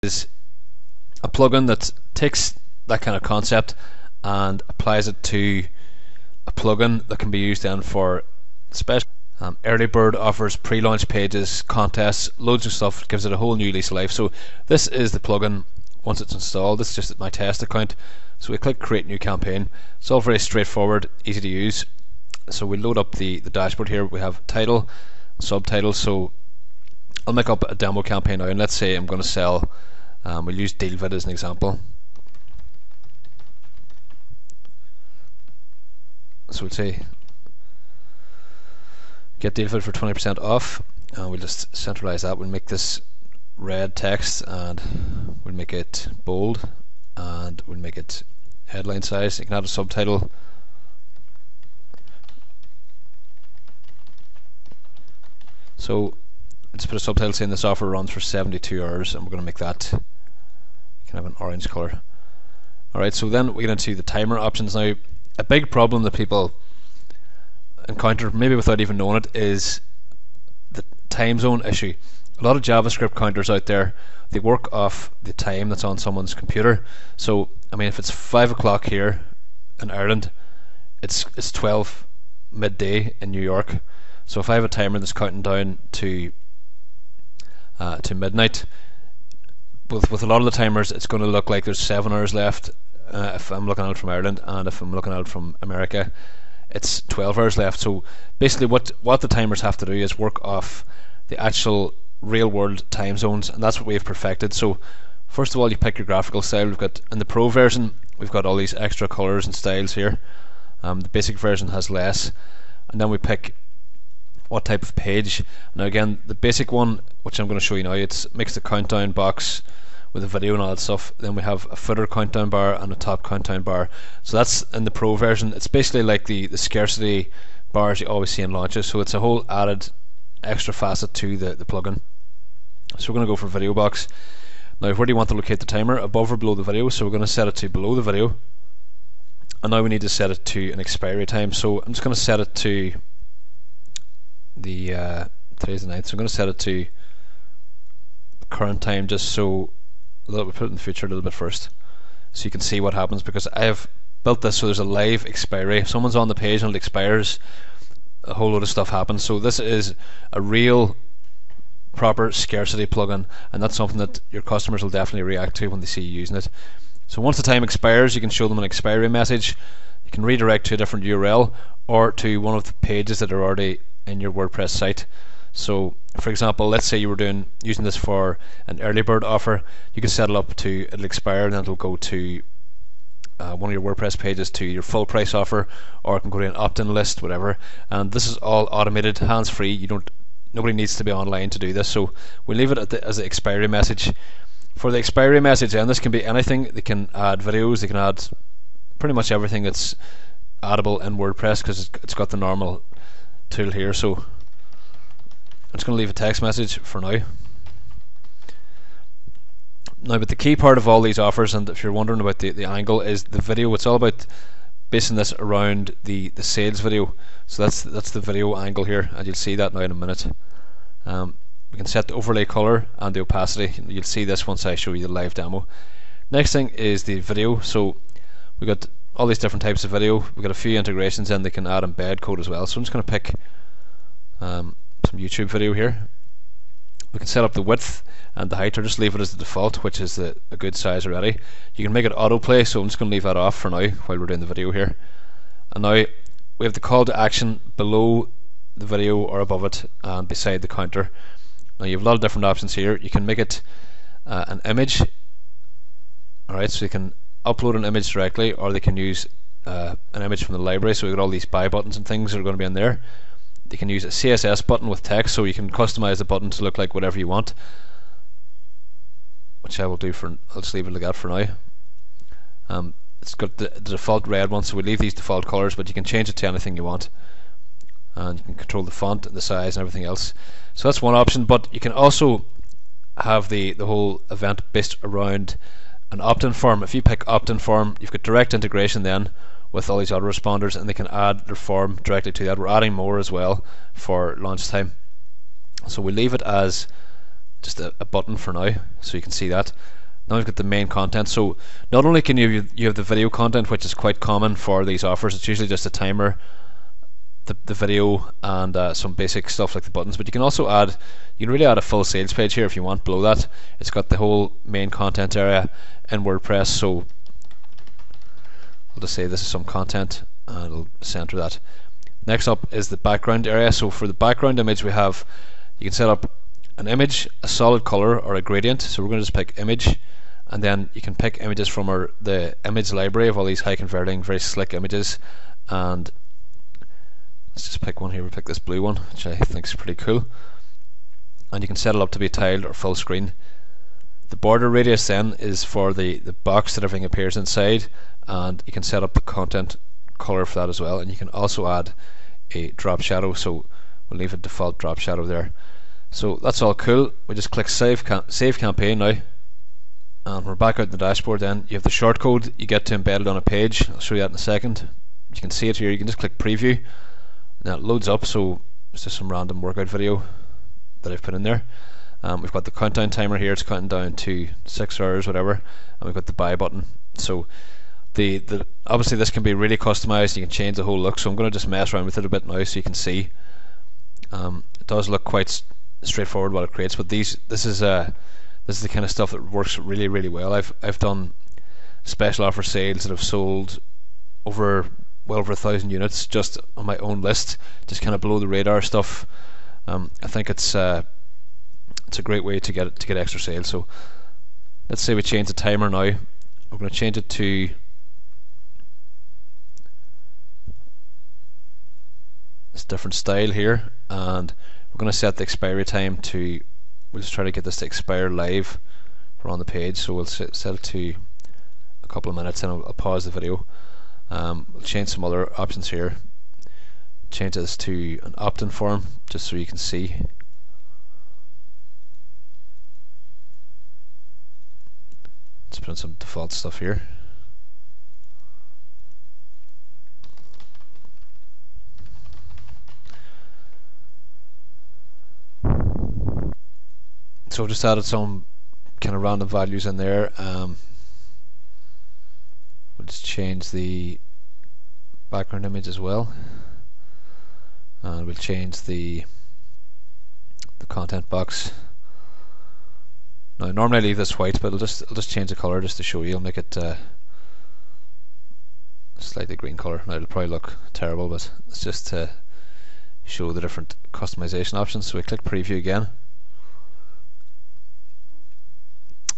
is a plugin that takes that kind of concept and applies it to a plugin that can be used then for special early bird offers, pre-launch pages, contests, loads of stuff. Gives it a whole new lease of life. So this is the plugin once it's installed. This is just my test account. So we click create new campaign. It's all very straightforward, easy to use. So we load up the dashboard here. We have title, subtitle. So I'll make up a demo campaign now, and let's say I'm going to sell, we'll use DealVid as an example. So we'll say get DealVid for 20% off, and we'll just centralize that. We'll make this red text, and we'll make it bold, and we'll make it headline size. You can add a subtitle. So let's put a subtitle saying this offer runs for 72 hours, and we're going to make that kind of an orange color. Alright, so then we get into the timer options now. A big problem that people encounter, maybe without even knowing it, is the time zone issue. A lot of JavaScript counters out there, they work off the time that's on someone's computer. So I mean, if it's 5 o'clock here in Ireland, it's 12 midday in New York. So if I have a timer that's counting down to midnight, with a lot of the timers it's going to look like there's 7 hours left if I'm looking at it from Ireland, and if I'm looking at it from America, it's 12 hours left. So basically what the timers have to do is work off the actual real world time zones, and that's what we've perfected. So first of all, you pick your graphical style. We've got, in the Pro version, we've got all these extra colors and styles here. The basic version has less, and then we pick what type of page. Now again, the basic one, which I'm going to show you now, it makes the countdown box with a video and all that stuff. Then we have a footer countdown bar and a top countdown bar. So that's in the Pro version. It's basically like the scarcity bars you always see in launches. So it's a whole added extra facet to the plugin. So we're going to go for video box. Now, where do you want to locate the timer? Above or below the video? So we're going to set it to below the video. And now we need to set it to an expiry time. So I'm just going to set it to the today's the 9th, so I'm going to set it to the current time, just so we'll put it in the future a little bit first, so you can see what happens, because I have built this so there's a live expiry. If someone's on the page and it expires, a whole load of stuff happens. So this is a real proper scarcity plugin, and that's something that your customers will definitely react to when they see you using it. So once the time expires, you can show them an expiry message. You can redirect to a different URL or to one of the pages that are already in your WordPress site. So for example, let's say you were using this for an early bird offer. You can set it up to it'll expire and then it'll go to one of your WordPress pages to your full price offer, or it can go to an opt-in list, whatever. And this is all automated, hands-free. Nobody needs to be online to do this. So we leave it as the expiry message. For the expiry message, and this can be anything. They can add videos, they can add pretty much everything that's addable in WordPress, because it's got the normal tool here. So I'm just going to leave a text message for now. But the key part of all these offers, and if you're wondering about the angle, is the video. It's all about basing this around the sales video. So that's the video angle here, and you'll see that now in a minute. We can set the overlay color and the opacity. You'll see this once I show you the live demo. Next thing is the video. So we've got all these different types of video. We've got a few integrations, and they can add embed code as well. So I'm just going to pick some YouTube video here. We can set up the width and the height, or just leave it as the default, which is a good size already. You can make it autoplay, so I'm just going to leave that off for now while we're doing the video here. And now we have the call to action below the video or above it and beside the counter. Now you have a lot of different options here. You can make it an image. Alright, so you can upload an image directly, or they can use an image from the library. So we've got all these buy buttons and things that are going to be in there. They can use a CSS button with text, so you can customize the button to look like whatever you want, which I will do I'll just leave it like that for now. It's got the default red one, so we leave these default colors, but you can change it to anything you want, and you can control the font, the size, and everything else. So that's one option. But you can also have the whole event based around an opt-in form. If you pick opt-in form, you've got direct integration then with all these autoresponders, and they can add their form directly to that. We're adding more as well for launch time. So we leave it as just a button for now, so you can see that. Now we've got the main content. So not only can you have the video content, which is quite common for these offers. It's usually just a timer, the video, and some basic stuff like the buttons. But you can also add, you can really add a full sales page here if you want. Below that, it's got the whole main content area in WordPress. So I'll just say this is some content, and it'll center that. Next up is the background area. So for the background image, we have, you can set up an image, a solid color, or a gradient. So we're going to just pick image, and then you can pick images from the image library of all these high converting, very slick images. And let's just pick one here. We'll pick this blue one, which I think is pretty cool. And you can set it up to be tiled or full screen. The border radius then is for the box that everything appears inside, and you can set up the content color for that as well. And you can also add a drop shadow, so we'll leave a default drop shadow there. So that's all cool. We just click save campaign now, and we're back out in the dashboard. Then you have the shortcode you get to embed it on a page. I'll show you that in a second. You can see it here. You can just click preview. Now it loads up, so it's just some random workout video that I've put in there. We've got the countdown timer here. It's counting down to 6 hours, whatever, and we've got the buy button. So the obviously this can be really customized. You can change the whole look. So I'm going to just mess around with it a bit now, so you can see. It does look quite straightforward what it creates, but this is the kind of stuff that works really, really well. I've done special offer sales that have sold well over 1,000 units just on my own list, just kind of below the radar stuff. I think it's a great way to get extra sales. So let's say we change the timer now. We're going to change it to this different style here, and we're going to set the expiry time to, we'll just try to get this to expire live. We're on the page, so we'll set it to a couple of minutes, and I'll pause the video. We'll change some other options here. Change this to an opt-in form, just so you can see. Let's put in some default stuff here. So I've just added some kind of random values in there. We'll just change the background image as well, and we'll change the content box. Now normally I leave this white, but I'll just change the color just to show you. I'll make it a slightly green color. Now it'll probably look terrible, but it's just to show the different customization options. So we click preview again,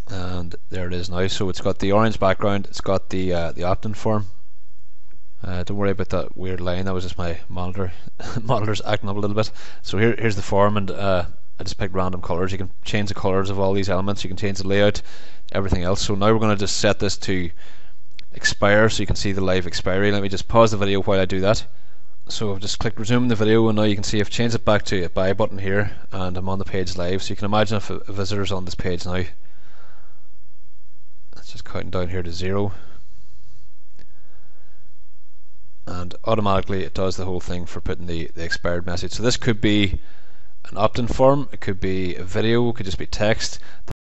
and there it is now. So it's got the orange background, it's got the opt-in form. Don't worry about that weird line, that was just my monitor's acting up a little bit. So here's the form, and I just picked random colors. You can change the colors of all these elements, you can change the layout, everything else. So now we're going to just set this to expire, so you can see the live expiry. Let me just pause the video while I do that. So I've just clicked resume the video, and now you can see I've changed it back to a buy button here, and I'm on the page live. So you can imagine if a visitor's on this page now, it's just counting down here to 0, and automatically it does the whole thing for putting the expired message. So this could be an opt-in form, it could be a video, it could just be text.